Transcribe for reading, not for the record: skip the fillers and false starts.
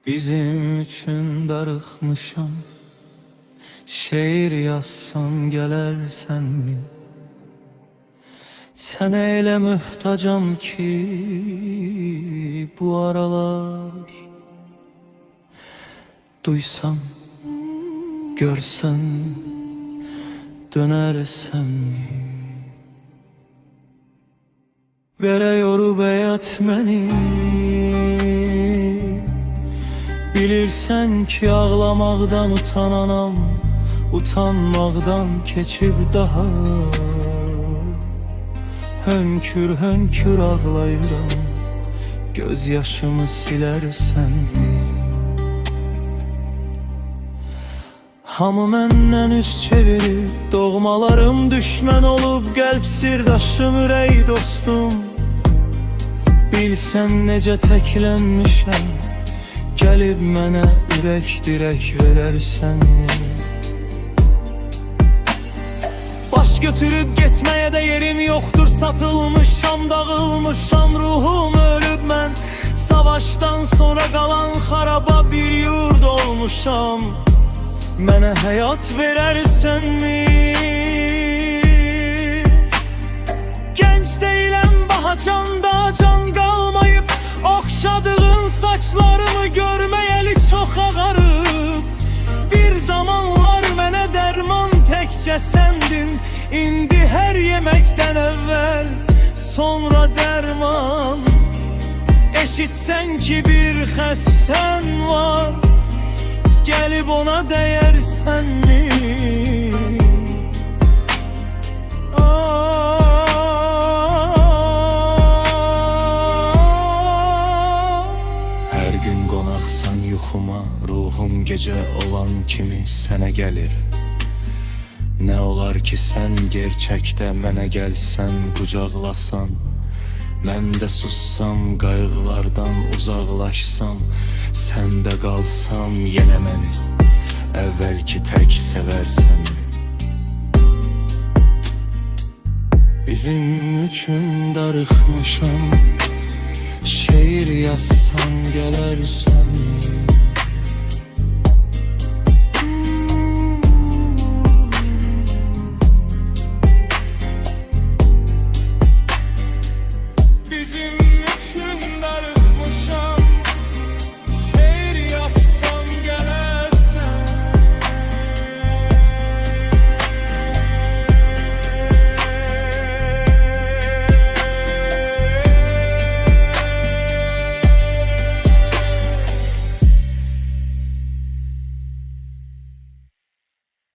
Bizim üçün darıxmışam, şeir yazsam gələrsən mi? Sənə elə möhtacam ki bu aralar. Duysam, görsən, dönərsən-mi? Verə yorub əyət məni. Bilirsən ki ağlamaqdan utananam, utanmaqdan keçib daha. Hönkür hönkür ağlayıram, göz yaşımı silərsən-mi? Hamı məndən üz çevirib, doğmalarım düşmən olub, qəlb sirdaşım, ürək dostum. Bilsən necə təklənmişəm, gəlib mənə ürək dirək verərsən-mi? Baş götürüb getməyə də yerim yoxdur, satılmışam, dağılmışam, ruhum ölüb mən. Savaşdan sonra qalan xaraba bir yurd olmuşam. Mənə həyat verərsən-mi? Gənc deyiləm, bahacanda can qalmayıb, oxşadığın saçlarımı görməyəli çox ağarıb. Bir zamanlar mənə dərman təkcə səndin, indi hər yeməkdən əvvəl sonra dərman. Eşitsən ki bir xəstən var, gəlib ona dəyərsən-mi? Hər gün qonaqsan yuxuma, ruhum gecə olan kimi sənə gəlir. Nə olar ki sən gerçəkdə mənə gəlsən, qucaqlasan. Mən də sussam, qayğılardan uzaqlaşsam, sən də qalsam yenə məni əvvəlki tək sevərsən-mi? Bizim üçün darıxmışam, şeir yazsam gələrsən-mi?